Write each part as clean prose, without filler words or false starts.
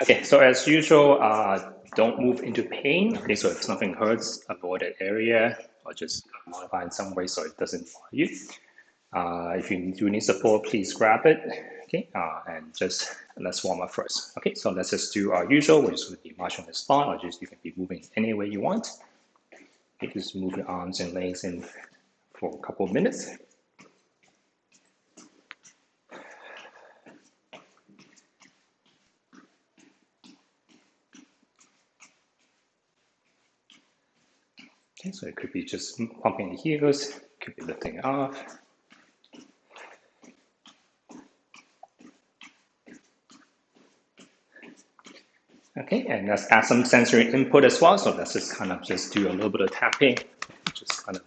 Okay, so as usual, don't move into pain. Okay, so if something hurts, avoid that area or just modify in some way so it doesn't bother you. If you do need support, please grab it. Okay, and just let's warm up first. Okay, so let's just do our usual, which is be marching on the spot, or just you can be moving any way you want. Okay, just move your arms and legs in for a couple of minutes. Okay, so it could be just pumping the heels, could be lifting it off. Okay, and let's add some sensory input as well. So let's just kind of just do a little bit of tapping, just kind of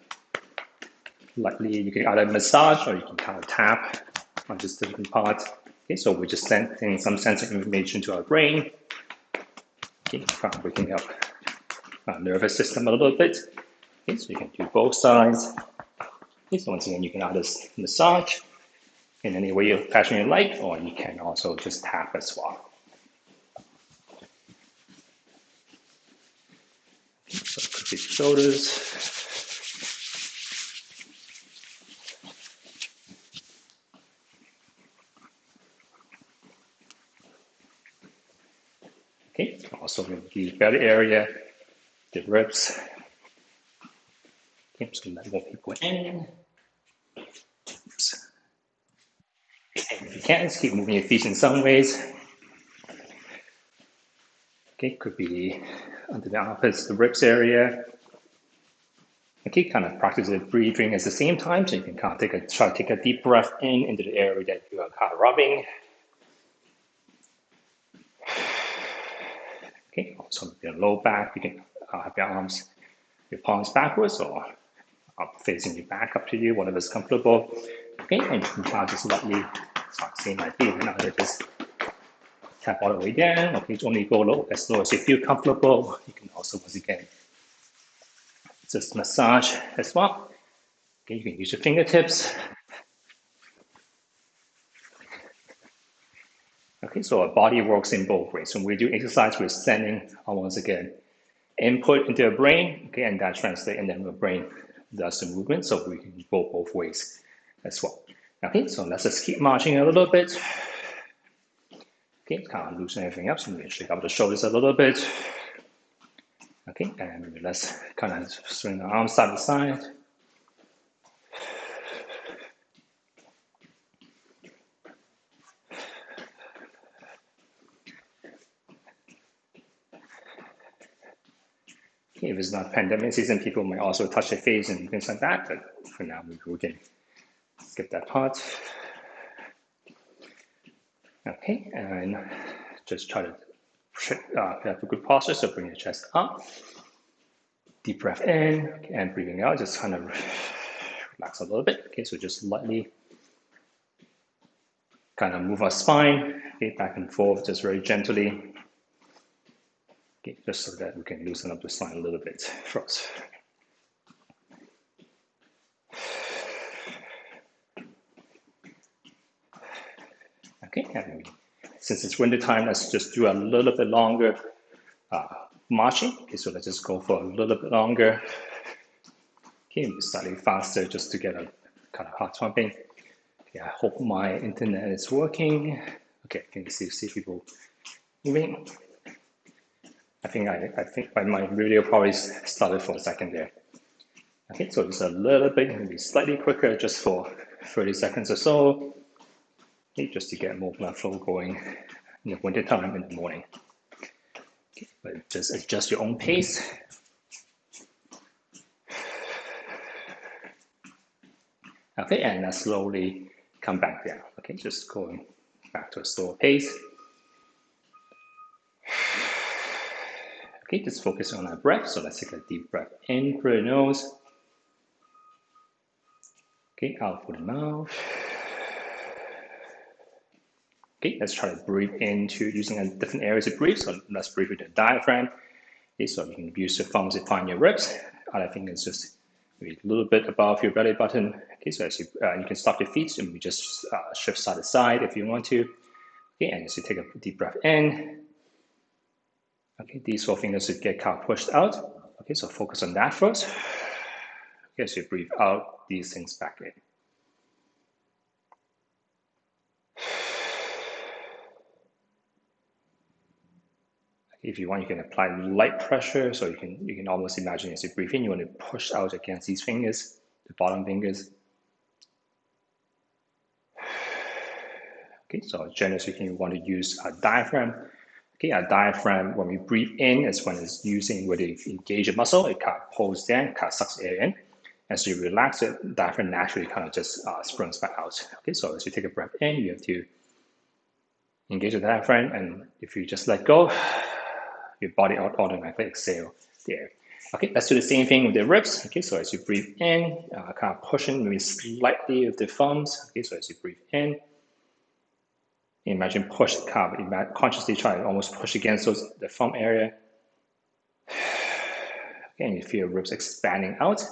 lightly. You can either massage or you can kind of tap on just different parts. Okay, so we're just sending some sensory information to our brain. Okay, kind of waking up our nervous system a little bit. Okay, so you can do both sides. Okay, so once again, you can either massage in any way you passion you like, or you can also just tap as well. Okay, so it could be shoulders. Okay, also the belly area, the ribs. Okay, so let more people in. Oops. And if you can, just keep moving your feet in some ways. Okay, could be under the armpits, the ribs area. Okay, kind of practice the breathing at the same time, so you can kind of try to take a deep breath in into the area that you are kind of rubbing. Okay, also your low back, you can have your arms, your palms backwards or up facing your back, up to you, whatever's comfortable. Okay, and you can try just lightly, same idea, now just tap all the way down. Okay, only go low as you feel comfortable. You can also, once again, just massage as well. Okay, you can use your fingertips. Okay, so our body works in both ways. When we do exercise, we're sending, once again, input into the brain, okay, and that translates, and then the brain does the movement, so we can go both ways as well. Okay, so let's just keep marching a little bit. Okay, kind of loosen everything up, so maybe shake up the shoulders a little bit. Okay, and maybe let's kind of swing the arms side to side. Okay, if it's not pandemic season, people might also touch their face and things like that, but for now, maybe we can skip that part. Okay, and just try to have a good posture, so bring your chest up. Deep breath in, and breathing out, just kind of relax a little bit. Okay, so just lightly kind of move our spine, okay, back and forth, just very gently. Okay, just so that we can loosen up the spine a little bit first. Okay, and since it's winter time, let's just do a little bit longer marching. Okay, so let's just go for a little bit longer. Okay, slightly faster just to get a kind of heart pumping. Okay, I hope my internet is working. Okay, can you see people moving? I think my video probably started for a second there. Okay, so just a little bit, maybe slightly quicker, just for 30 seconds or so. Okay, just to get more blood flow going in the winter time in the morning. Okay, but just adjust your own pace. Okay, and now slowly come back down. Okay, just going back to a slower pace. Okay, just focus on our breath. So let's take a deep breath in through the nose. Okay, out through the mouth. Okay, let's try to breathe into using different areas to breathe. So let's breathe with the diaphragm. Okay, so you can use your thumbs to find your ribs. Other thing is just maybe a little bit above your belly button. Okay, so as you can stop your feet and we just shift side to side if you want to. Okay, and as you take a deep breath in, Okay, these 4 fingers should get kind of pushed out. Okay, so focus on that first. Okay, so you breathe out these things back in. If you want, you can apply light pressure. So you can almost imagine as you breathe in, you want to push out against these fingers, the bottom fingers. Okay, so generally speaking, you want to use a diaphragm. Okay, a diaphragm, when we breathe in, is when it's using, where you engage a muscle, it kind of pulls down, kind of sucks air in. As you relax it, diaphragm naturally kind of just springs back out. Okay, so as you take a breath in, you have to engage the diaphragm, and if you just let go, your body automatically exhale the air. Okay, let's do the same thing with the ribs. Okay, so as you breathe in, kind of pushing maybe slightly with the thumbs. Okay, so as you breathe in, imagine push, kind of consciously try to almost push against the thumb area. Okay, and you feel ribs expanding out.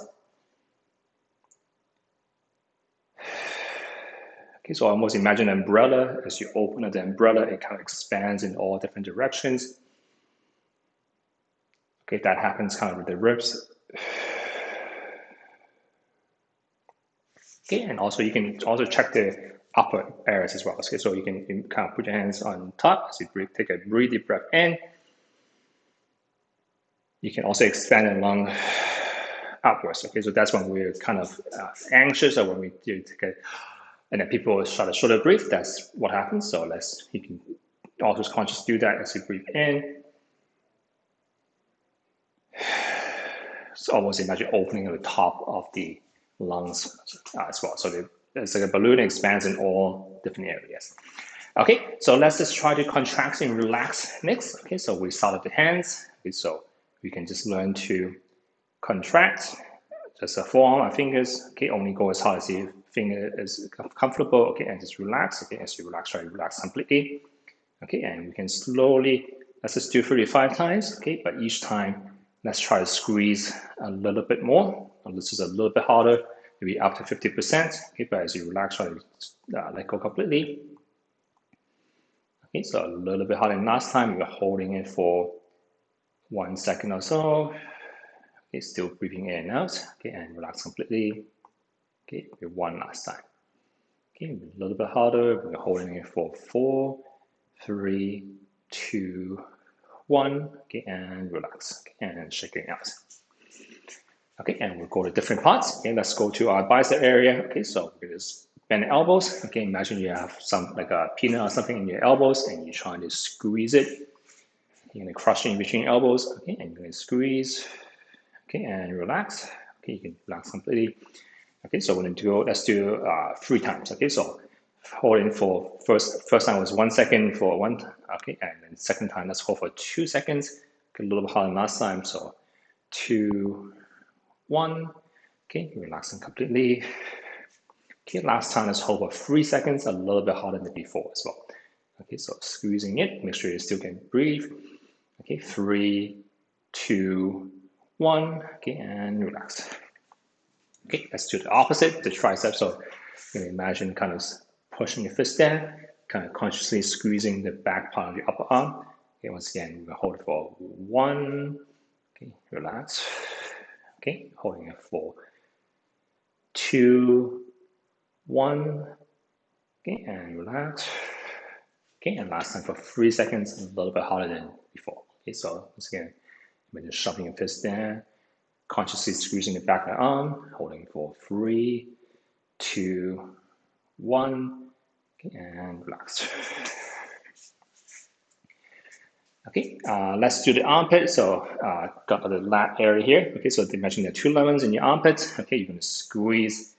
Okay, so almost imagine an umbrella. As you open up the umbrella, it kind of expands in all different directions. Okay, that happens kind of with the ribs. Okay, and also you can also check the upper areas as well. Okay, so you can kind of put your hands on top as you breathe, take a really deep breath in. You can also expand the lung upwards. Okay, so that's when we're kind of anxious, or when we do take a, and then people start to shoulder breathe. That's what happens. So you can also consciously do that as you breathe in. So almost imagine opening the top of the lungs as well. So it's like a balloon expands in all different areas. Okay, so let's just try to contract and relax next. Okay, so we start with the hands. Okay, so we can just learn to contract. Just a forearm and fingers. Okay, only go as hard as your finger is comfortable. Okay, and just relax. Okay, as you relax, try to relax completely. Okay, and we can slowly, let's just do 35 times. Okay, but each time, let's try to squeeze a little bit more. This is a little bit harder, maybe up to 50%. Okay, but as you relax, try to let go completely. Okay, so a little bit harder than last time. We're holding it for 1 second or so. Okay, still breathing in and out. Okay, and relax completely. Okay, one last time. Okay, a little bit harder. We're holding it for 4, 3, 2, 1. Okay, and relax. Okay, and shaking out. Okay, and we'll go to different parts. Okay, let's go to our bicep area. Okay, so we just bend the elbows. Okay, imagine you have some like a peanut or something in your elbows, and you're trying to squeeze it. You're gonna crush it in between elbows. Okay, and you're gonna squeeze. Okay, and relax. Okay, you can relax completely. Okay, so we're gonna do, let's do 3 times. Okay, so holding for first time was 1 second for one. Okay, and then second time let's hold for 2 seconds. Okay, a little bit harder than last time. So 2, 1. Okay, relaxing completely. Okay, last time let's hold for 3 seconds, a little bit harder than before as well. Okay, so squeezing it, make sure you still can breathe. Okay, 3, 2, 1. Okay, and relax. Okay, let's do the opposite, the tricep. So you can imagine kind of pushing your fist down, kind of consciously squeezing the back part of your upper arm. Okay, once again, we'll hold it for 1. Okay, relax. Okay, holding it for 2, 1. Okay, and relax. Okay, and last time for 3 seconds, a little bit harder than before. Okay, so once again, imagine shoving your fist down, consciously squeezing the back of the arm, holding for 3, 2, 1. Okay, and relax. Okay, let's do the armpit. So got the lat area here. Okay, so imagine there are 2 lemons in your armpit. Okay, you're going to squeeze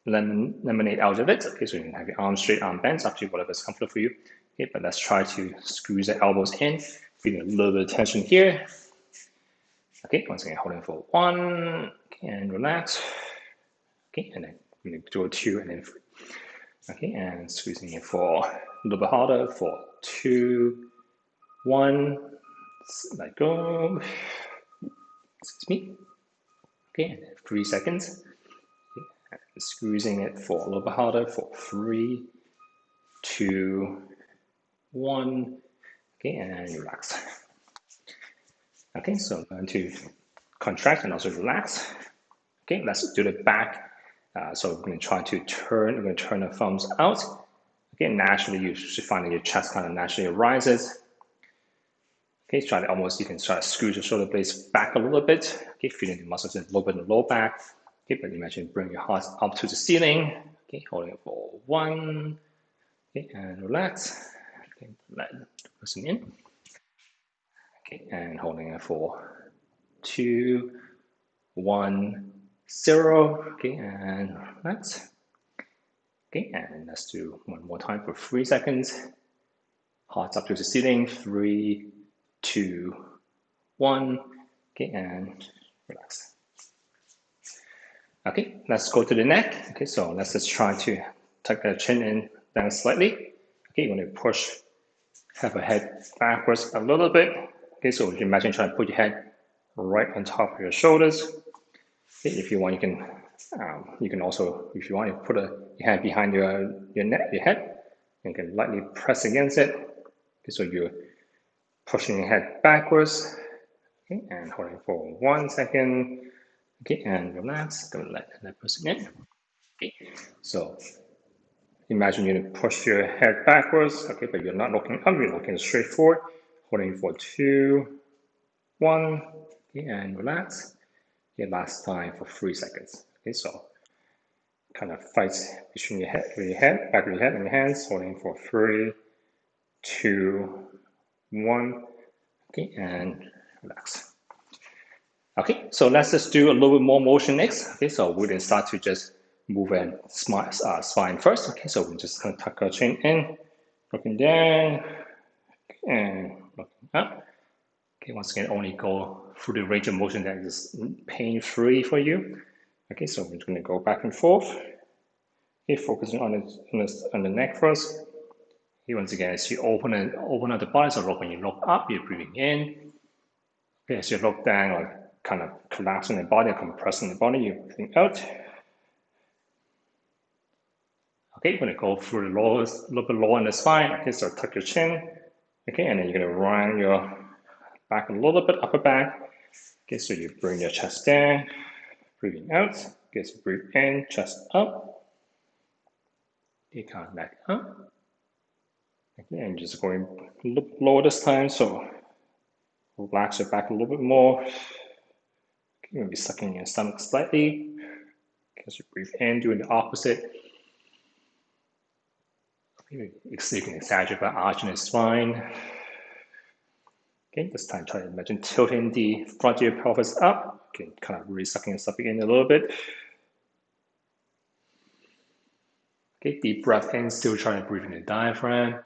lemonade out of it. Okay, so you can have your arms straight, arm bent, up to whatever's comfortable for you. Okay, but let's try to squeeze the elbows in, feeling a little bit of tension here. Okay, once again, holding for 1, okay, and relax. Okay, and then we're going to do a 2 and then 3. Okay, and squeezing it for a little bit harder for 2, 1. Let go. Excuse me. Okay, and 3 seconds. Okay, and squeezing it for a little bit harder for 3, 2, 1. Okay, and relax. Okay, so I'm going to contract and also relax. Okay, let's do the back. So we're going to try to turn, we're going to turn the thumbs out. Okay, naturally you should find that your chest kind of naturally rises. Okay, try to almost, you can try to squeeze your shoulder blades back a little bit. Okay, feeling the muscles in a little bit in the low back. Okay, but imagine bring your heart up to the ceiling. Okay, holding it for 1. Okay, and relax. Okay, let the person in. Okay, and holding it for 2, 1, 0. Okay, and relax. Okay, and let's do one more time for 3 seconds. Hearts up to the ceiling. 3, 2, 1. Okay, and relax. Okay, let's go to the neck. Okay, so let's just try to tuck the chin in down slightly. Okay, you want to push, have a head backwards a little bit. Okay, so you imagine trying to put your head right on top of your shoulders. Okay, if you want, you can also, if you want, you put your hand behind your neck, your head, and you can lightly press against it. Okay, so you're pushing your head backwards. Okay, and holding for 1 second. Okay, and relax. Don't let that person in. Okay, so imagine you push your head backwards. Okay, but you're not looking up. You're looking straight forward. Holding for 2, 1. Okay, and relax. Okay, last time for 3 seconds. Okay, so kind of fight between your head, back of your head, and your hands. Holding for 3, 2, 1. Okay, and relax. Okay, so let's just do a little bit more motion next. Okay, so we're gonna start to just move and spine first. Okay, so we're just gonna tuck our chin in, looking down, and looking up. Okay, once again, only go through the range of motion that is pain-free for you. Okay, so we're just gonna go back and forth. Okay, focusing on the neck first. Okay, once again, as you open up the body, so when you look up, you're breathing in. Okay, as you look down or kind of collapsing the body or compressing the body, you're breathing out. Okay, you're gonna go through the lowest, a little bit lower in the spine. Okay, so tuck your chin. Okay, and then you're gonna round your back a little bit, upper back. Okay, so you bring your chest down, breathing out. Okay, so breathe in, chest up. Okay, kind of back up. Okay, and just going a little lower this time, so relax your back a little bit more. Okay, maybe sucking your stomach slightly. As you breathe in, doing the opposite. You can exaggerate by arching the spine. Okay, this time try to imagine tilting the front of your pelvis up. Okay, kind of really sucking yourself in a little bit. Okay, deep breath in, still trying to breathe in the diaphragm.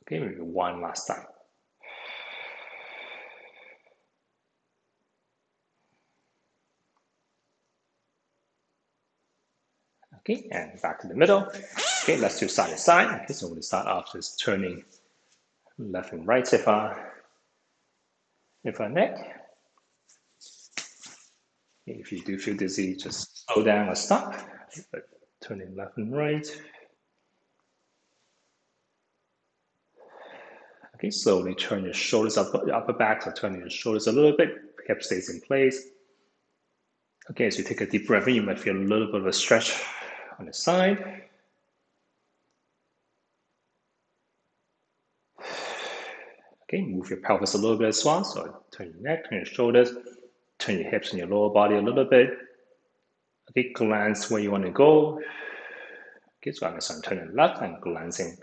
Okay, maybe one last time. Okay, and back to the middle. Okay, let's do side to side. Okay, so we'll start off just turning left and right if our neck. Okay, if you do feel dizzy, just slow down or stop. But turning left and right. Okay, slowly turn your shoulders up, your upper back, so turning your shoulders a little bit, hip stays in place. Okay, as you take a deep breath in, you might feel a little bit of a stretch on the side. Okay, move your pelvis a little bit as well, so turn your neck, turn your shoulders, turn your hips and your lower body a little bit. Okay, glance where you want to go. Okay, so I'm going to turn left and glancing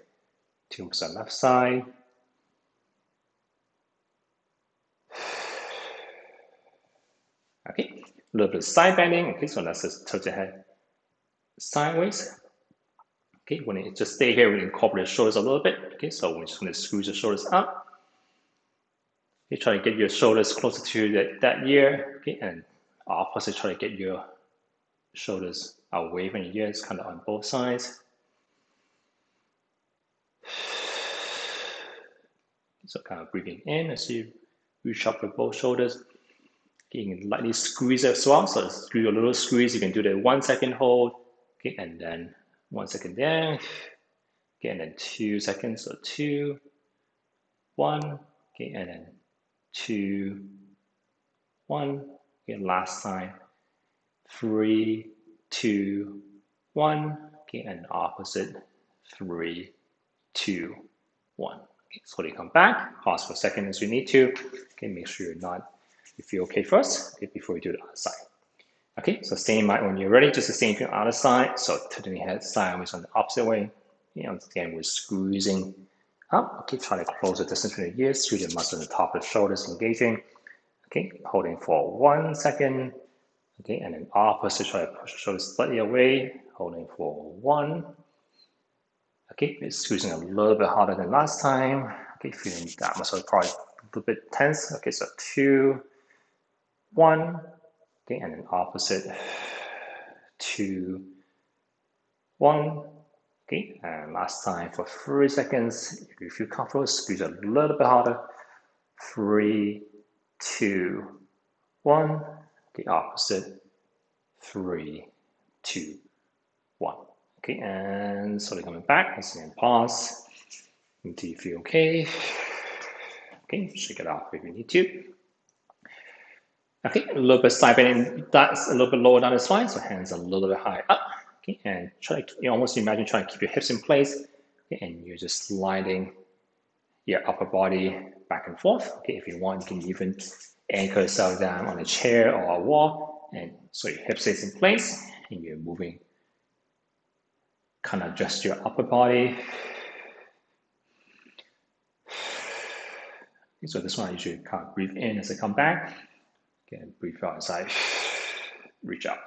to the left side. Okay, a little bit of side bending. Okay, so let's just tilt your head sideways. Okay, when you just stay here, we incorporate the shoulders a little bit. Okay, so we're just going to squeeze the shoulders up. Okay, try to get your shoulders closer to that ear. Okay, and opposite, try to get your shoulders away from your ears, kind of on both sides. So kind of breathing in as you reach up with both shoulders. Okay, you can lightly squeeze as well. So do a little squeeze. You can do the 1 second hold. Okay, and then 1 second there. Okay, and then 2 seconds. So 2, 1. Okay, and then 2, 1. Okay, last time. 3, 2, 1. Okay, and opposite. 3, 2, 1. Okay, slowly come back. Pause for a second as you need to. Okay, make sure you feel okay first. Okay, before you do the other side. Okay, so same when you're ready, just the same thing on the other side. So turning the head sideways on the opposite way. Again, we're squeezing up. Okay, try to close the distance between the ears, through the muscle at the top of the shoulders engaging. Okay, holding for 1 second. Okay, and then opposite, try to push the shoulders slightly away, holding for 1. Okay, it's squeezing a little bit harder than last time. Okay, feeling that muscle probably a little bit tense. Okay, so 2, 1. Okay, and then opposite, 2, 1. Okay, and last time for 3 seconds. If you feel comfortable, squeeze a little bit harder. 3, 2, 1. The opposite, 3, 2, 1. Okay, and slowly coming back. Again, pause until you feel okay. Okay, shake it off if you need to. Okay, a little bit side bending, that's a little bit lower down the spine, so hands a little bit higher up. Okay, and try to almost imagine trying to keep your hips in place. Okay, and you're just sliding your upper body back and forth. Okay, if you want, you can even anchor yourself down on a chair or a wall, and so your hip stays in place, and you're moving. Kind of adjust your upper body. Okay, so this one you should kind of breathe in as I come back. Okay, and breathe out as I reach up.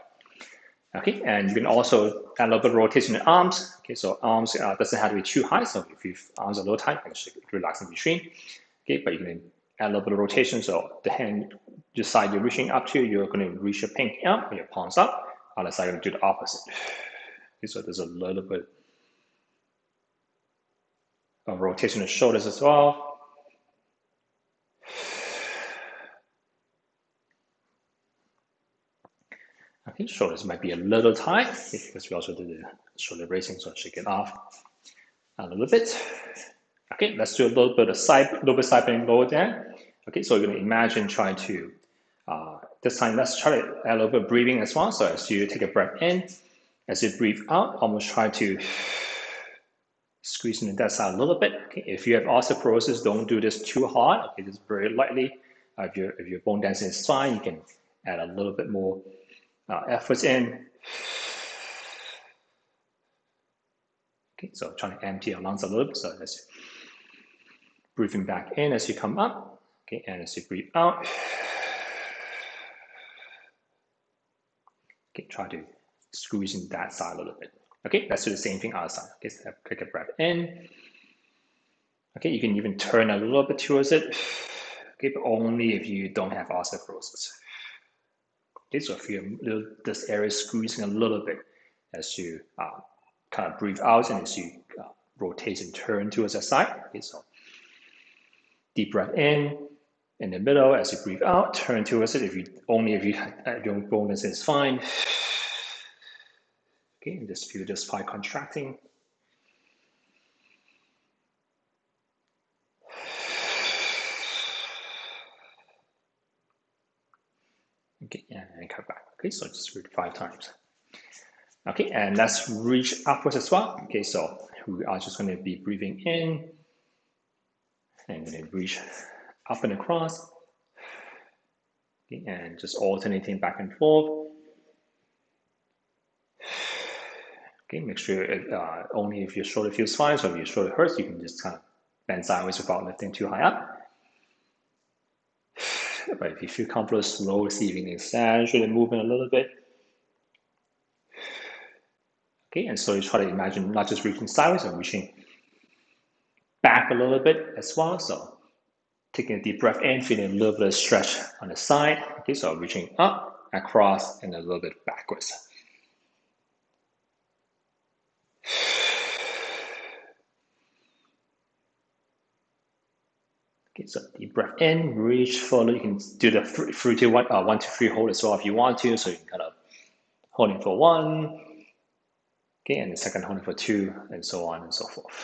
Okay, and you can also add a little bit of rotation in arms. Okay, so arms doesn't have to be too high, so if your arms are a little tight, you can relax in between. Okay, but you can add a little bit of rotation, so the hand, the side you're reaching up to, you're going to reach your pinky up, your palms up. Other side, you're going to do the opposite. Okay, so there's a little bit of rotation in the shoulders as well. Okay, shoulders might be a little tight because we also did the shoulder bracing, so shake it off a little bit. Okay, let's do a little bit of side bending lower down. Okay, so you're going to imagine trying to, this time let's try to add a little bit of breathing as well. So as you take a breath in, as you breathe out, almost try to squeeze into that side a little bit. Okay, if you have osteoporosis, don't do this too hard. Okay, just very lightly. If your bone density is fine, you can add a little bit more efforts in. Okay, so trying to empty your lungs a little bit. So as breathing back in as you come up. Okay, and as you breathe out. Okay, try to squeeze in that side a little bit. Okay, let's do the same thing outside. Okay, so take a breath in. Okay, you can even turn a little bit towards it. Okay, but only if you don't have osteoporosis. Okay, so if this area is squeezing a little bit as you kind of breathe out and as you rotate and turn towards the side. Okay, so deep breath in the middle as you breathe out, turn towards it. If your bone density is fine. Okay, and just feel this spine contracting. Okay, and come back. Okay, so just read 5 times. Okay, and let's reach upwards as well. Okay, so we are just going to be breathing in and then reach up and across. Okay, and just alternating back and forth. Okay, make sure only if your shoulder feels fine, so if your shoulder hurts, you can just kind of bend sideways without lifting too high up. But if you feel comfortable, slow receiving, exaggerate the movement a little bit. Okay, and slowly try to imagine not just reaching sideways, but reaching back a little bit as well. So taking a deep breath in, feeling a little bit of stretch on the side. Okay, so reaching up, across, and a little bit backwards. Okay, so deep breath in, reach forward. You can do the 3, 2, 1, 1, 2, 3 hold as well if you want to. So you can kind of holding for 1, okay, and the second holding for 2, and so on and so forth.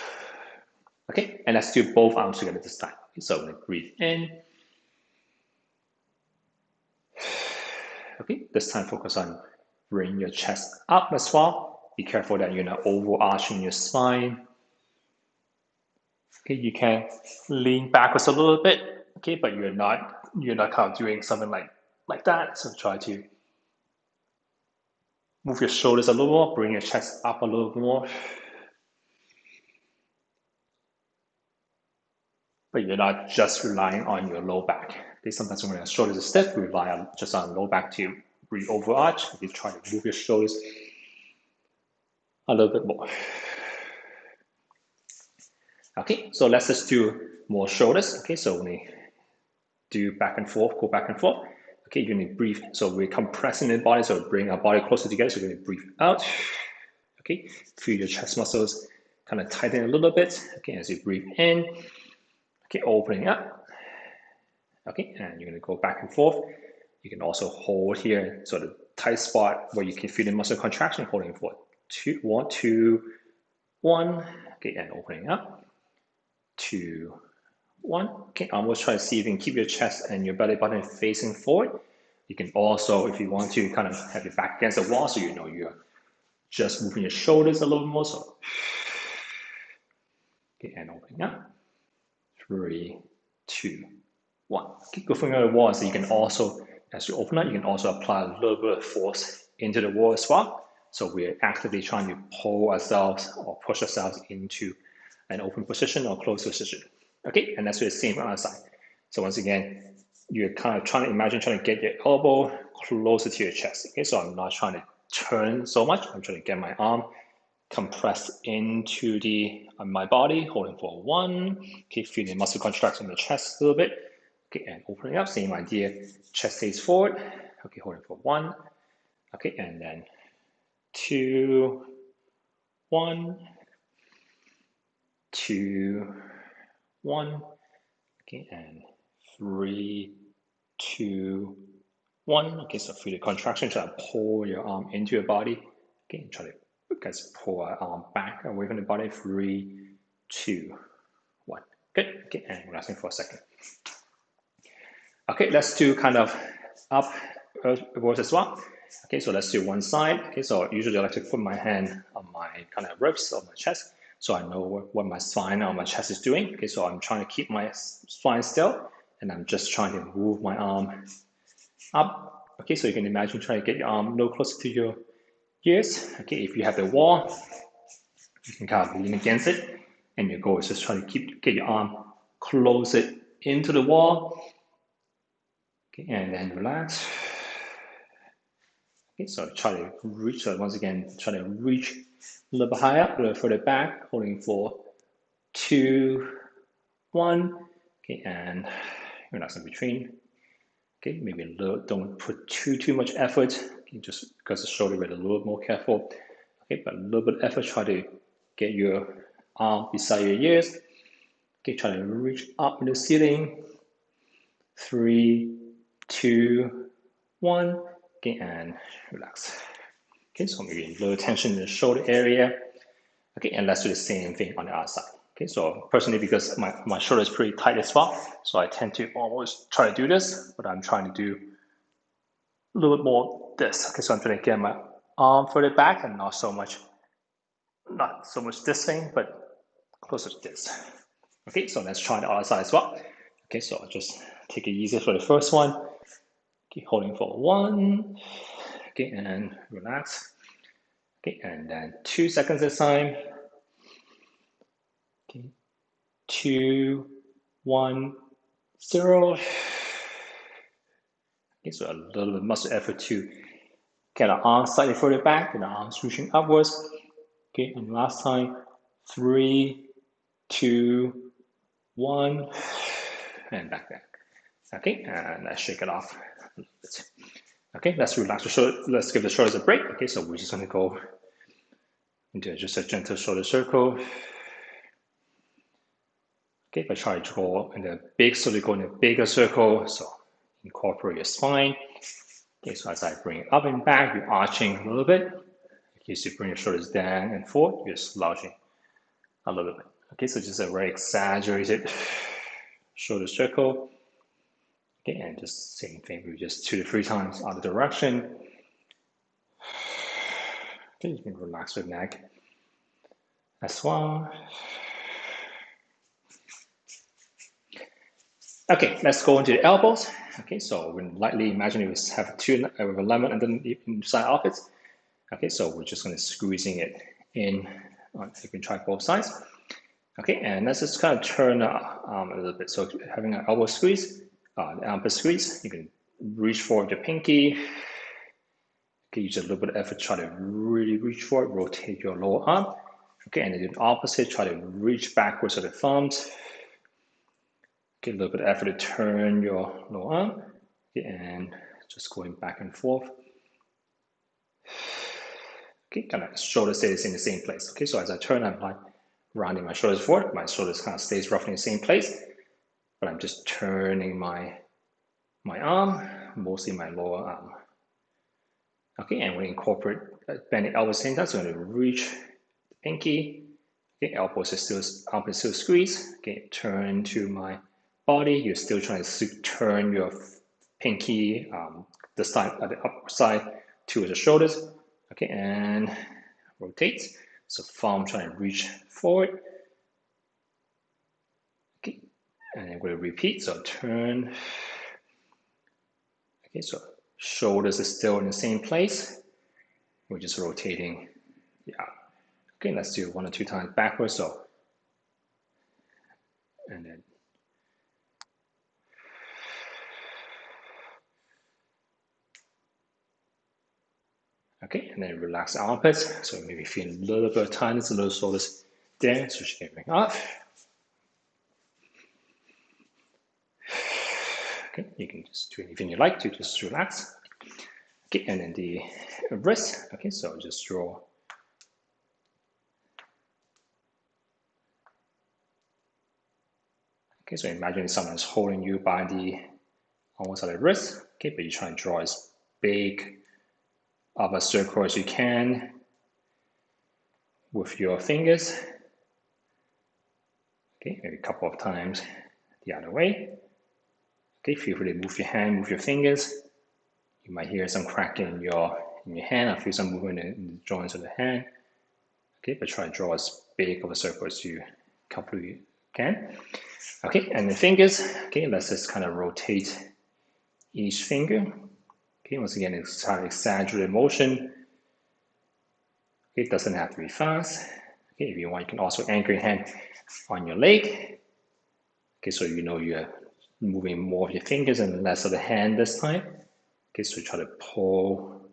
Okay, and let's do both arms together this time. Okay, so I'm gonna breathe in. Okay, this time focus on bring your chest up as well. Be careful that you're not overarching your spine. Okay, you can lean backwards a little bit, okay, but you're not kind of doing something like that. So try to move your shoulders a little more, bring your chest up a little more. But you're not just relying on your low back. Okay, sometimes when your shoulders are stiff, we rely on just on low back to re-overarch. You try to move your shoulders a little bit more. Okay, so let's just do more shoulders. Okay, so we do back and forth, go back and forth. Okay, you're gonna breathe. So we're compressing the body, so bring our body closer together. So you're gonna breathe out. Okay, feel your chest muscles kind of tighten a little bit. Okay, as you breathe in. Okay, opening up. Okay, and you're gonna go back and forth. You can also hold here, sort of tight spot where you can feel the muscle contraction, holding for 2, 1, 2, 1. Okay, and opening up. 2, 1. Okay, almost try to see if you can keep your chest and your belly button facing forward. You can also, if you want to, kind of have your back against the wall so you know you're just moving your shoulders a little more. So, okay, and opening up. 3, 2, 1. Okay, go from the wall. So you can also, as you open up, you can also apply a little bit of force into the wall as well. So we're actively trying to pull ourselves or push ourselves into an open position or closed position. Okay, and that's the same on our side. So once again, you're kind of trying to imagine trying to get your elbow closer to your chest. Okay, so I'm not trying to turn so much. I'm trying to get my arm compressed into my body, holding for 1. Okay, feel the muscle contract in the chest a little bit. Okay, and opening up, same idea. Chest stays forward. Okay, holding for 1. Okay, and then 2, 1, 2, 1. Okay, and 3, 2, 1. Okay, so feel the contraction. Try to pull your arm into your body. Okay, and try to pull our arm back away from the body. 3, 2, 1. Good. Okay, and relaxing for a second. Okay, let's do kind of upwards as well. Okay, so let's do one side. Okay, so usually I like to put my hand on my kind of ribs or my chest, so I know what my spine or my chest is doing. Okay, so I'm trying to keep my spine still, and I'm just trying to move my arm up. Okay, so you can imagine trying to get your arm a little closer to your ears. Okay, if you have the wall, you can kind of lean against it, and your goal is just trying to get your arm closer into the wall. Okay, and then relax. Okay, so try to reach, so once again, try to reach a little bit higher, a little further back, holding for 2, 1. Okay, and relax in between. Okay, maybe a little, don't put too much effort, okay, just because the shoulder weight, a little more careful. Okay, but a little bit of effort, try to get your arm beside your ears. Okay, try to reach up in the ceiling. 3, 2, 1. Okay, and relax. Okay, so maybe a little tension in the shoulder area. Okay, and let's do the same thing on the other side. Okay, so personally, because my shoulder is pretty tight as well, so I tend to always try to do this, but I'm trying to do a little bit more this. Okay, so I'm trying to get my arm further back and not so much this thing, but closer to this. Okay, so let's try the other side as well. Okay, so I'll just take it easy for the first one. Okay, holding for 1. Okay, and relax. Okay, and then 2 seconds this time. Okay, 2, 1, 0. Okay, so a little bit muscle effort to get our arms slightly further back and our arms reaching upwards. Okay, and last time, 3, 2, 1, and back there. Okay, and let's shake it off a little bit. Okay, let's relax the shoulder. Let's give the shoulders a break. Okay, so we're just going to go into just a gentle shoulder circle. Okay, but try to go in a big, so you go in a bigger circle, so incorporate your spine. Okay, so as I bring it up and back, you're arching a little bit. Okay, so you bring your shoulders down and forward, you're slouching a little bit. Okay, so just a very exaggerated shoulder circle. Okay, and just same thing, we just 2 to 3 times other direction. Okay, you can relax your neck as well. Okay, let's go into the elbows. Okay, so we lightly imagine you have two with a lemon underneath inside of it. Okay, so we're just going to squeezing it in. You can try both sides. Okay, and let's just kind of turn a little bit. So having an elbow squeeze, an armpit squeeze, you can reach forward your pinky. Okay, use a little bit of effort, try to really reach forward, rotate your lower arm. Okay, and then do the opposite, try to reach backwards with the thumbs. Okay, a little bit of effort to turn your lower arm. Okay, and just going back and forth. Okay, kind of shoulder stays in the same place. Okay, so as I turn, I'm like rounding my shoulders forward. My shoulders kind of stays roughly in the same place, but I'm just turning my arm, mostly my lower arm. Okay, and we incorporate bending elbows same time. So I'm going to reach the pinky. Okay, elbows are still, arm is still squeeze. Okay, turn to my body. You're still trying to turn your pinky, the side, the upper side to the shoulders. Okay, and rotate. So thumb trying to reach forward. Okay, and then we'll repeat. So turn. Okay, so shoulders are still in the same place. We're just rotating. Yeah. Okay, let's do 1 or 2 times backwards. So, and then. Okay, and then relax the armpits. So maybe feel a little bit of tightness, a little shoulders there, so she can bring up. Okay, you can just do anything you like to just relax. Okay, and then the wrist. Okay, so just draw. Okay, so imagine someone's holding you by the almost at the wrist. Okay, but you try and draw as big of a circle as you can with your fingers. Okay, maybe a couple of times the other way. Okay, feel free to move your hand, move your fingers. You might hear some cracking in your hand. I feel some movement in the joints of the hand. Okay, but try to draw as big of a circle as you comfortably can. Okay, and the fingers. Okay, let's just kind of rotate each finger. Okay, once again, it's kind of exaggerated motion. It doesn't have to be fast. Okay, if you want, you can also anchor your hand on your leg. Okay, so you know you're moving more of your fingers and less of the hand this time. Okay, so try to pull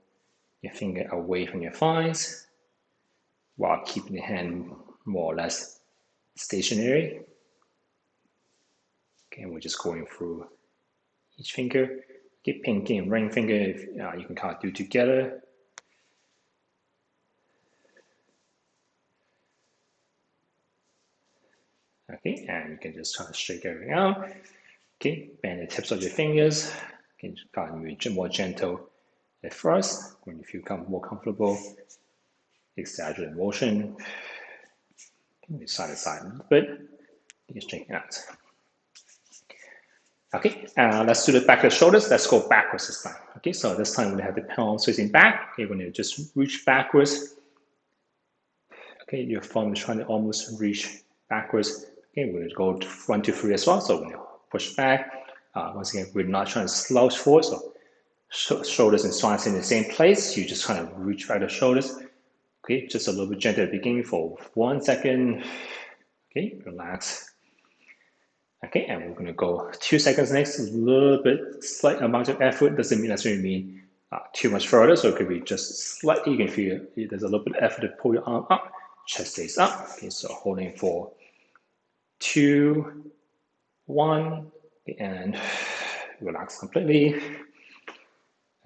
your finger away from your thighs while keeping the hand more or less stationary. Okay, and we're just going through each finger. Okay, pinky and ring finger, if, you can kind of do together. Okay, and you can just try to shake everything out. Okay, bend the tips of your fingers. Okay, kind of be more gentle at first. When you feel more comfortable, exaggerate motion. Okay, side to side a little bit. Just straighten out. Okay, let's do the back of the shoulders. Let's go backwards this time. Okay, so this time we have the palms facing back. Okay, when you just reach backwards. Okay, your thumb is trying to almost reach backwards. Okay, we're going to go 1, 2, 3 as well. So when you push back, once again, we're not trying to slouch forward. So shoulders and spines in the same place. You just kind of reach back the shoulders. Okay, just a little bit gentle at the beginning for 1 second. Okay, relax. Okay, and we're going to go 2 seconds next. A little bit, slight amount of effort doesn't necessarily mean too much further. So it could be just slightly. You can feel there's a little bit of effort to pull your arm up. Chest stays up. Okay, so holding for 2, 1, and relax completely.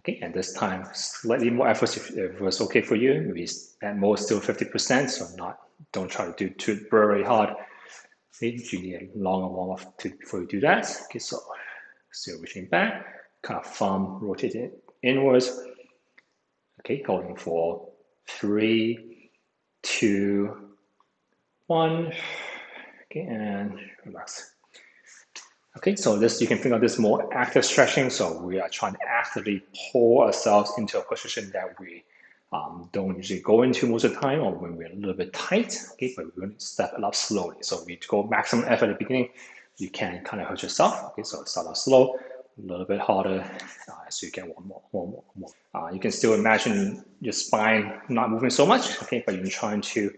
Okay, and this time slightly more effort if it was okay for you. Maybe at most still 50%. So don't try to do too very hard. Okay, you need a longer warm-up before you do that. Okay, so still reaching back, kind of thumb rotated inwards. Okay, holding for 3, 2, 1. Okay, and relax. Okay, so this you can think of this more active stretching. So we are trying to actively pull ourselves into a position that we don't usually go into most of the time, or when we're a little bit tight. Okay, but we're going to step it up slowly. So we go maximum effort at the beginning. You can kind of hurt yourself. Okay, so start off slow, a little bit harder as you get one more. You can still imagine your spine not moving so much. Okay, but you're trying to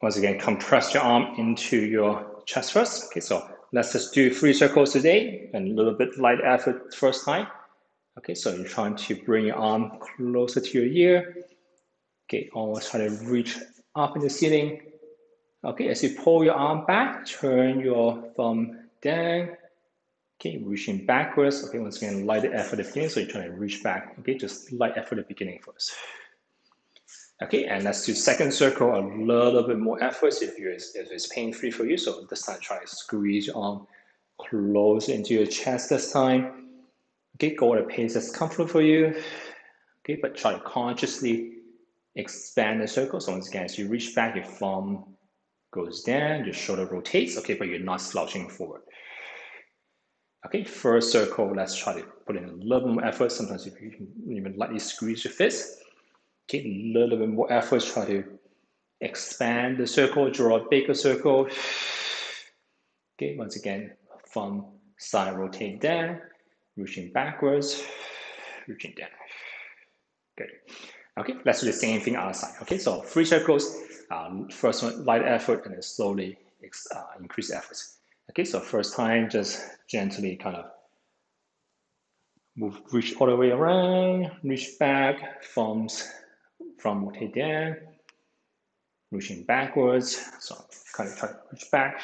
once again, compress your arm into your chest first. Okay, so let's just do 3 circles today and a little bit light effort first time. Okay, so you're trying to bring your arm closer to your ear. Okay, always try to reach up in the ceiling. Okay, as you pull your arm back, turn your thumb down. Okay, reaching backwards. Okay, once again, light effort at the beginning. So you're trying to reach back. Okay, just light effort at the beginning first. Okay, and let's do second circle, a little bit more effort if it's pain-free for you. So this time, try to squeeze your arm close into your chest this time. Okay, go at a pace that's comfortable for you. Okay, but try to consciously expand the circle. So once again, as you reach back, your thumb goes down, your shoulder rotates. Okay, but you're not slouching forward. Okay, first circle, let's try to put in a little bit more effort. Sometimes if you can even lightly squeeze your fist. Okay, a little bit more effort, try to expand the circle, draw a bigger circle. Okay, once again, thumb side rotate down, reaching backwards, reaching down. Good. Okay, let's do the same thing other side. Okay, so 3 circles. First one, light effort, and then slowly increase efforts. Okay, so first time, just gently kind of reach all the way around, reach back, thumbs from rotate down, reaching backwards. So kind of try to reach back.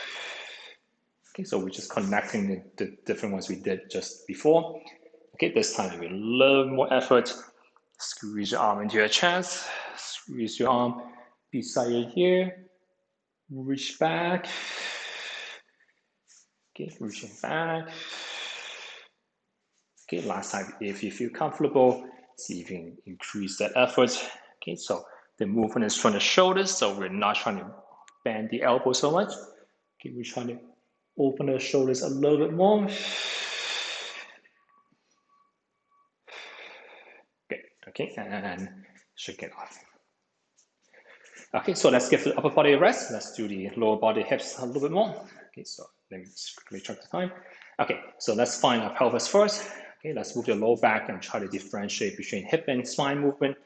Okay, so we're just connecting the different ones we did just before. Okay, this time with a little more effort. Squeeze your arm into your chest. Squeeze your arm beside your ear. Reach back. Okay, reaching back. Okay, last time, if you feel comfortable, see if you can increase that effort. Okay, so the movement is from the shoulders, so we're not trying to bend the elbow so much. Okay, we're trying to open the shoulders a little bit more. Good, okay, and shake it off. Okay, so let's give the upper body a rest. Let's do the lower body hips a little bit more. Okay, so let me just quickly check the time. Okay, so let's find our pelvis first. Okay, let's move the low back and try to differentiate between hip and spine movement.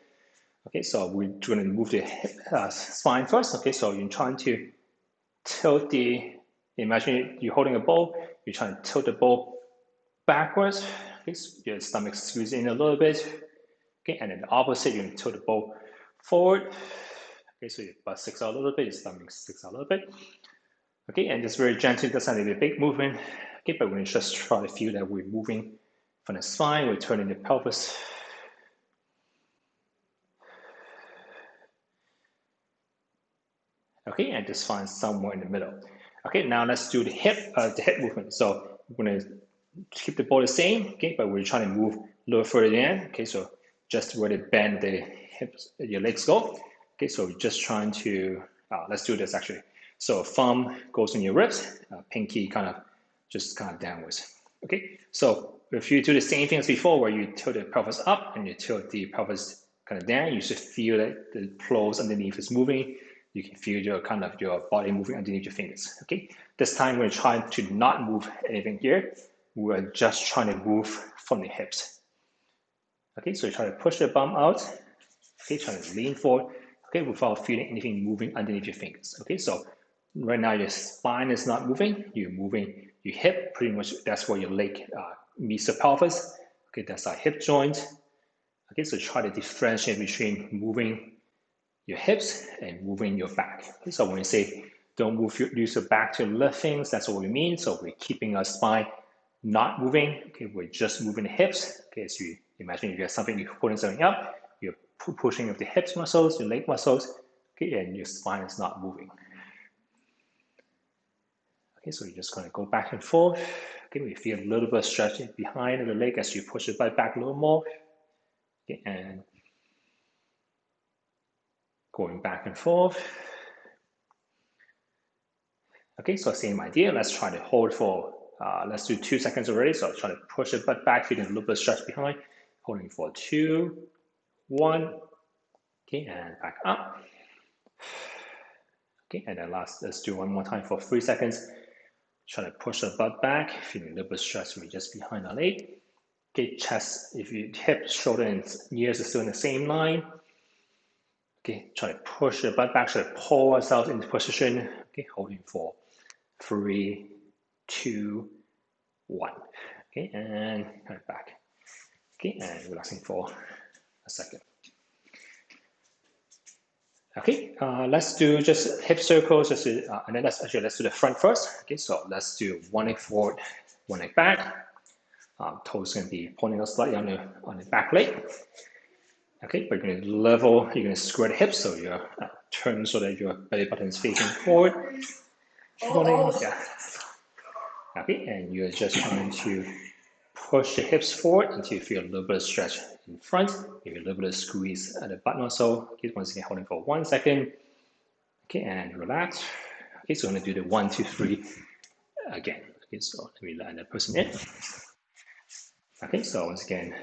Okay, so we're going to move the hip, spine first. Okay, so you're trying to tilt imagine you're holding a bowl, you're trying to tilt the bowl backwards. Okay, so your stomach squeeze in a little bit. Okay, and then the opposite, you're going to tilt the bowl forward. Okay, so your butt sticks out a little bit, your stomach sticks out a little bit. Okay, and just very gently, doesn't need a big movement. Okay, but we're going to just try to feel that we're moving from the spine, we're turning the pelvis. Okay, and just find somewhere in the middle. Okay, now let's do the hip movement. So we're going to keep the ball the same, okay, but we're trying to move a little further in. Okay, so just where to bend the hips, your legs go. Okay, so we're just trying to, let's do this actually. So thumb goes in your ribs, pinky kind of downwards. Okay, so if you do the same thing as before, where you tilt the pelvis up and you tilt the pelvis kind of down, you should feel that the clothes underneath is moving. You can feel your body moving underneath your fingers. Okay, this time we're trying to not move anything here. We're just trying to move from the hips. Okay, so try to push the bum out. Okay, trying to lean forward. Okay, without feeling anything moving underneath your fingers. Okay, so right now your spine is not moving. You're moving your hip. Pretty much that's where your leg meets the pelvis. Okay, that's our hip joint. Okay, so try to differentiate between moving your hips and moving your back. Okay, so when we say don't use your back to lift things, that's what we mean. So we're keeping our spine not moving. Okay, we're just moving the hips. Okay, so you imagine if you have something, you're pulling something up, you're pushing with the hips muscles, your leg muscles, okay, and your spine is not moving. Okay, so you're just going to go back and forth. Okay, we feel a little bit of stretch behind the leg as you push your butt back a little more. Okay, and going back and forth. Okay, so same idea. Let's try to hold for, let's do 2 seconds already. So try to push your butt back, feeling a little bit of stretch behind. Holding for 2, 1. Okay, and back up. Okay, and then last, let's do one more time for 3 seconds. Try to push the butt back, feeling a little bit stressed just behind the leg. Okay, chest, if you hip, shoulder, and ears are still in the same line. Okay, try to push the butt back, try to pull ourselves into position. Okay, holding for 3, 2, 1. Okay, and come back. Okay, and relaxing for a second. Okay, let's do just hip circles, and then let's do the front first. Okay, so let's do one leg forward, one leg back. Toes going to be pointing out slightly on the back leg. Okay, but you're going to level, you're going to square the hips, so you're turn so that your belly button is facing forward. Yeah. Okay, and you're just trying to push the hips forward until you feel a little bit of stretch in front, maybe a little bit of squeeze at the button or so. Okay, once again, holding for 1 second. Okay, and relax. Okay, so I'm going to do the 1, 2, 3 again. Okay, so let me let that person in. Okay, so once again,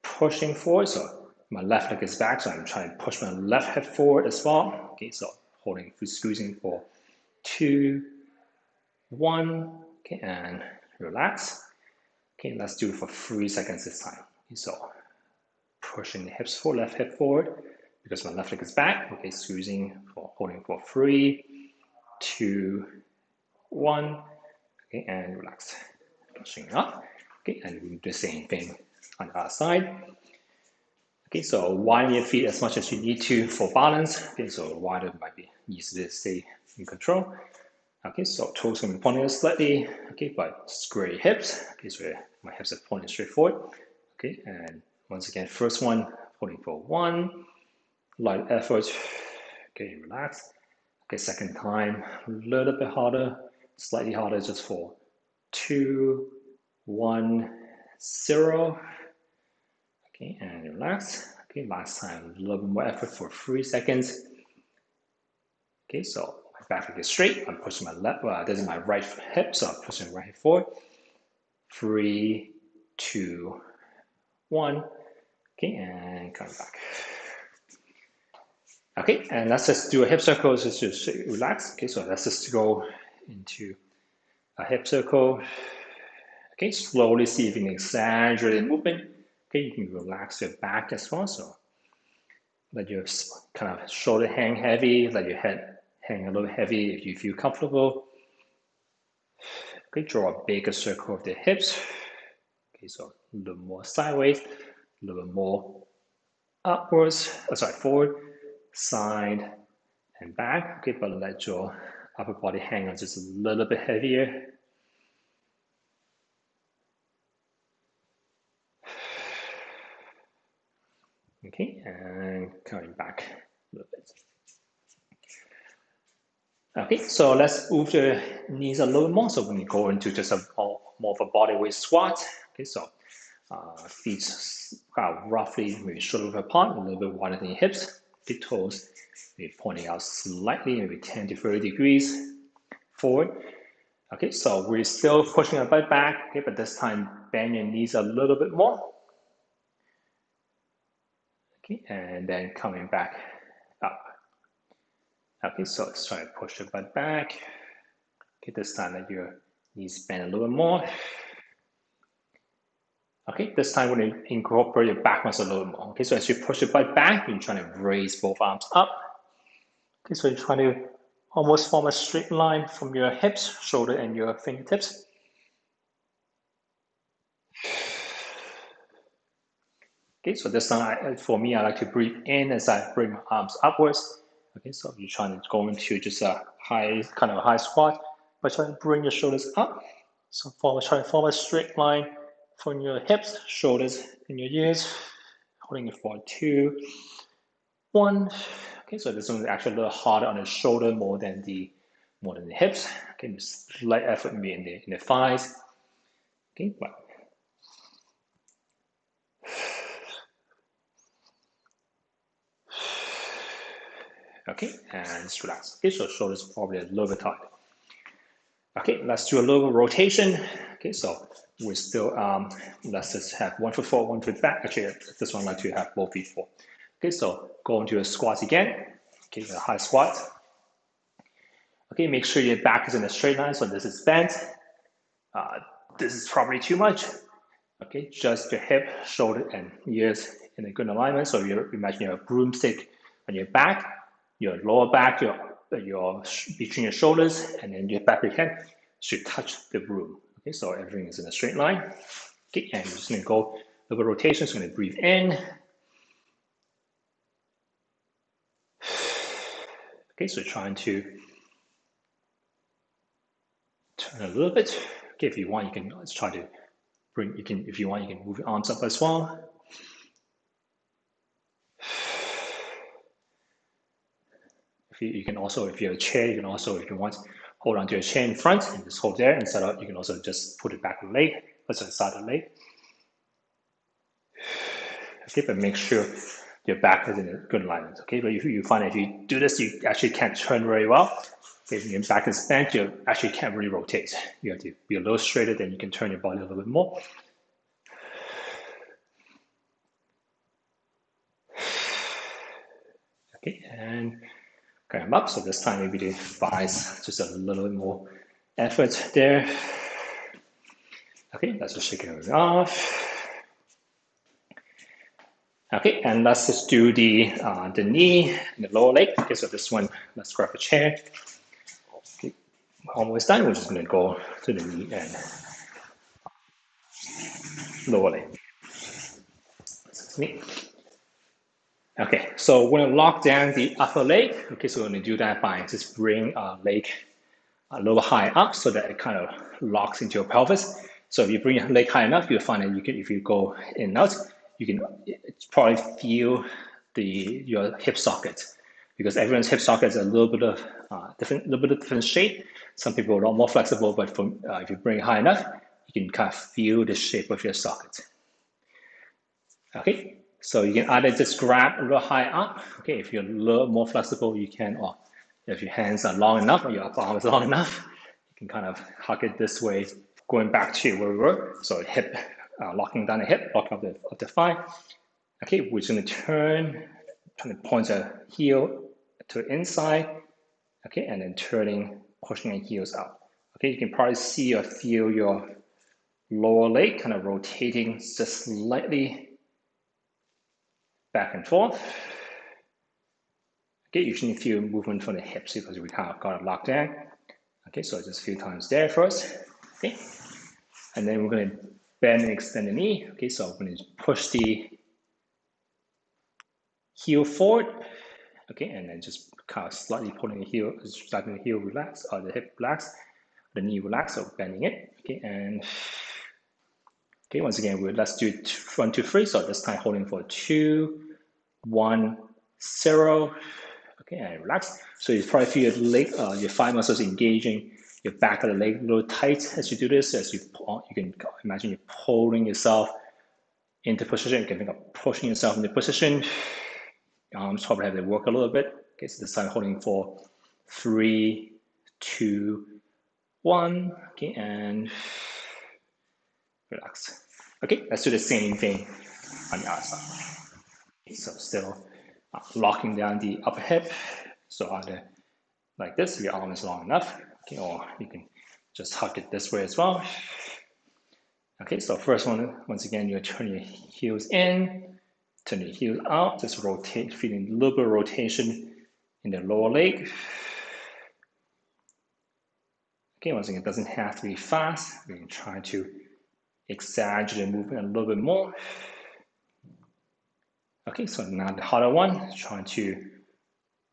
pushing forward. So my left leg is back, so I'm trying to push my left hip forward as well. Okay, so holding, squeezing for 2, 1. Okay, and relax. Okay, let's do it for 3 seconds this time. Okay, so pushing the hips forward, left hip forward, because my left leg is back. Okay, squeezing for holding for 3, 2, 1. Okay, and relax. Pushing up. Okay, and we do the same thing on the other side. Okay, so widen your feet as much as you need to for balance. Okay, so wider might be easier to stay in control. Okay, so toes going to be pointing out slightly. Okay, but square your hips. Okay, so my hips are pointing straight forward. Okay, and once again, first one, holding for 1, light effort. Okay, relax. Okay, second time, a little bit harder, slightly harder, just for 2, 1, 0. Okay, and relax. Okay, last time, a little bit more effort for 3 seconds. Okay, so my back leg is straight. I'm pushing my left, this is my right hip, so I'm pushing right hip forward. 3, 2, 1. Okay, and coming back. Okay, and let's just do a hip circle, just to relax. Okay, so let's just go into a hip circle. Okay, slowly see if you can exaggerate the movement. Okay, you can relax your back as well. So let your kind of shoulder hang heavy, let your head hang a little heavy if you feel comfortable. Okay, draw a bigger circle of the hips. Okay, so a little more sideways, a little bit more upwards, forward, side, and back. Okay, but let your upper body hang on just a little bit heavier. Okay, and coming back a little bit. Okay, so let's move the knees a little more. So when you go into just a more of a body weight squat. Okay, so feet roughly maybe shoulder apart, a little bit wider than your hips. Okay, toes maybe pointing out slightly, maybe 10 to 30 degrees forward. Okay, so we're still pushing our butt back. Okay, but this time bend your knees a little bit more. Okay, and then coming back up. Okay, so let's try to push the butt back. Okay, this time let your knees bend a little bit more. Okay, this time we're going to incorporate your back muscle a little more. Okay, so as you push your butt back, you're trying to raise both arms up. Okay, so you're trying to almost form a straight line from your hips, shoulder, and your fingertips. Okay, so this time for me, I like to breathe in as I bring my arms upwards. Okay, so you're trying to go into just a high squat, but try to bring your shoulders up. So try to form a straight line from your hips, shoulders, and your ears. Holding it for 2, 1. Okay, so this one is actually a little harder on the shoulder more than the more than the hips. Okay, slight effort maybe in the thighs. Okay, well. Okay, and just relax. Okay, so shoulders probably a little bit tight. Okay, let's do a little rotation. Okay, so we're still, let's just have 1 foot forward, 1 foot back. Actually, this one I like to have both feet forward. Okay, so go into a squat again. Okay, a high squat. Okay, make sure your back is in a straight line, so this is bent. This is probably too much. Okay, just your hip, shoulder, and ears in a good alignment. So you imagine your broomstick on your back, your lower back, your between your shoulders, and then your back of your head should touch the broom. Okay, so everything is in a straight line. Okay, and you're just gonna go a little rotation. So gonna breathe in. Okay, so trying to turn a little bit. Okay, if you want, you can let's try to bring. You can, if you want, you can move your arms up as well. You can also, if you have a chair, you can also, if you want, hold onto your chair in front and just hold there and set up. You can also just put it back the leg, put it aside the leg. Okay, but make sure your back is in a good alignment. Okay, but if you find if you do this, you actually can't turn very well. Okay, if your back is bent, you actually can't really rotate. You have to be a little straighter, then you can turn your body a little bit more. Okay, and come up. So this time maybe the thighs just a little bit more effort there. Okay, let's just shake it off. Okay, and let's just do the knee and the lower leg. Okay, so this one, let's grab a chair. Okay, almost done. We're just going to go to the knee and lower leg. Okay, so we're going to lock down the upper leg. Okay, so we're going to do that by just bring leg a little high up so that it kind of locks into your pelvis. So if you bring your leg high enough, you'll find that you can, if you go in and out, you can probably feel your hip socket, because everyone's hip socket is a little bit of different shape. Some people are a lot more flexible, but if you bring it high enough, you can kind of feel the shape of your socket. Okay, so you can either just grab a little high up. Okay, if you're a little more flexible, you can, or if your hands are long enough or your upper arm is long enough, you can kind of hug it this way, going back to where we were. So hip, locking down the hip, locking up the thigh. Okay, we're just going to trying to point the heel to the inside. Okay, and then turning, pushing the heels out. Okay, you can probably see or feel your lower leg kind of rotating just slightly back and forth. Okay, you shouldn't feel movement from the hips because we kind of got it locked down. Okay, so just a few times there first. Okay, and then we're going to bend and extend the knee. Okay, so I'm going to push the heel forward. Okay, and then just kind of slightly pulling the heel, letting the heel relax, or the hip relax, the knee relax, so bending it. Okay, and okay, once again, let's do 1, 2, 3. So this time holding for 2, 1, 0. Okay, and relax. So you probably feel your leg, your thigh muscles engaging your back of the leg a little tight as you do this. As you can imagine you're pulling yourself into position. You can think of pushing yourself into position. Your arms probably have to work a little bit. Okay, so this time holding for 3, 2, 1. Okay, and relax. Okay, let's do the same thing on the other side. Okay, so still locking down the upper hip. So either like this, your arm is long enough, okay, or you can just hug it this way as well. Okay, so first one, once again, you turn your heels in, turn your heels out, just rotate, feeling a little bit of rotation in the lower leg. Okay, once again, it doesn't have to be fast. We can try to exaggerate the movement a little bit more. Okay, so now the harder one, trying to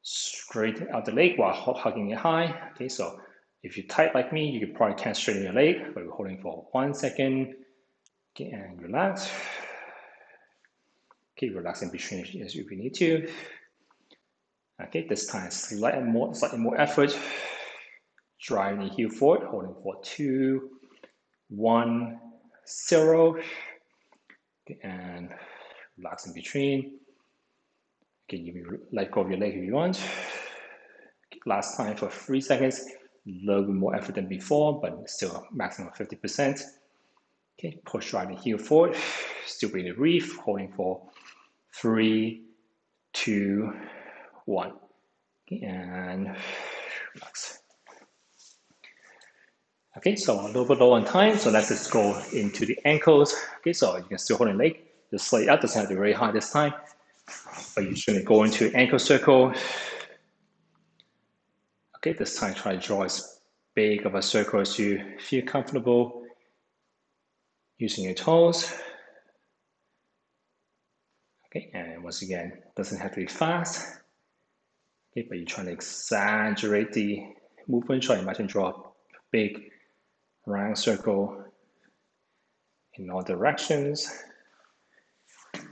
straighten out the leg while hugging it high. Okay, so if you're tight like me, you probably can't straighten your leg, but we're holding for 1 second. Okay, and relax. Okay, relax in between as you need to. Okay, this time slightly more effort. driving the heel forward, holding for 2, 1, 0, and relax in between. Okay, you let go of your leg if you want. Last time for 3 seconds, a little bit more effort than before, but still maximum 50%. Okay, push right the heel forward, still bring the reef, holding for 3, 2, 1. Okay, and relax. Okay, so a little bit low on time, so let's just go into the ankles. Okay, so you can still hold the leg, just slightly up, doesn't have to be very high this time, but you're just going to go into ankle circle. Okay, this time try to draw as big of a circle as you feel comfortable using your toes. Okay, and once again, doesn't have to be fast. Okay, but you're trying to exaggerate the movement. Try to imagine draw a big round circle in all directions.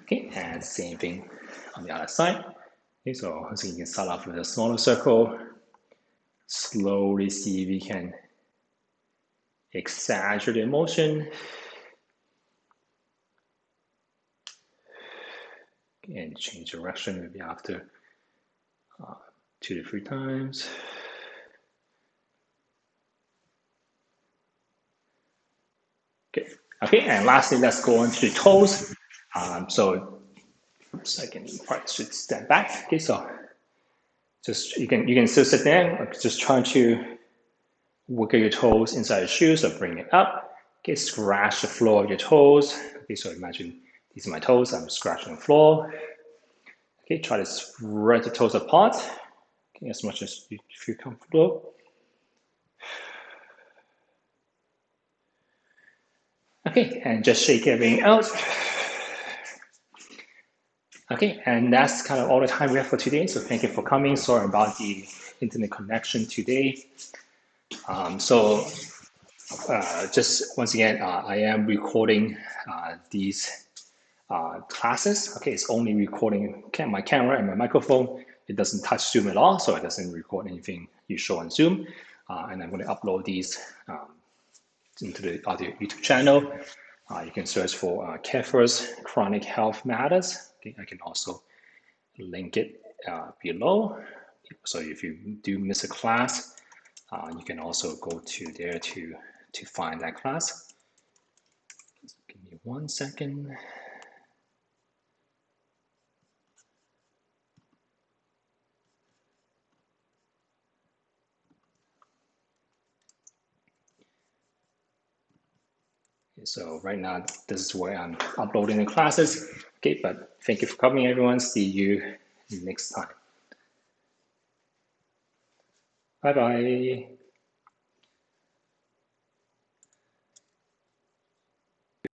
Okay, and same thing on the other side. Okay, so once again, you can start off with a smaller circle. Slowly see if you can exaggerate the motion. And change direction maybe after 2 to 3 times. Okay, and lastly, let's go on to the toes. So I can probably should stand back. Okay, so just you can still sit there, just trying to wiggle your toes inside the shoes, so bring it up. Okay, scratch the floor of your toes. Okay, so imagine these are my toes, I'm scratching the floor. Okay, try to spread the toes apart, okay, as much as you feel comfortable. Okay, and just shake everything out. Okay, and that's kind of all the time we have for today. So thank you for coming. Sorry about the internet connection today. Just once again, I am recording these classes. Okay, it's only recording my camera and my microphone. It doesn't touch Zoom at all, so it doesn't record anything you show on Zoom. And I'm going to upload these into the audio YouTube channel. You can search for Carefirst Chronic Health Matters. Okay, I can also link it below. So if you do miss a class, you can also go to there to find that class. Give me 1 second. So right now, this is where I'm uploading the classes. Okay, but thank you for coming, everyone. See you next time. Bye-bye.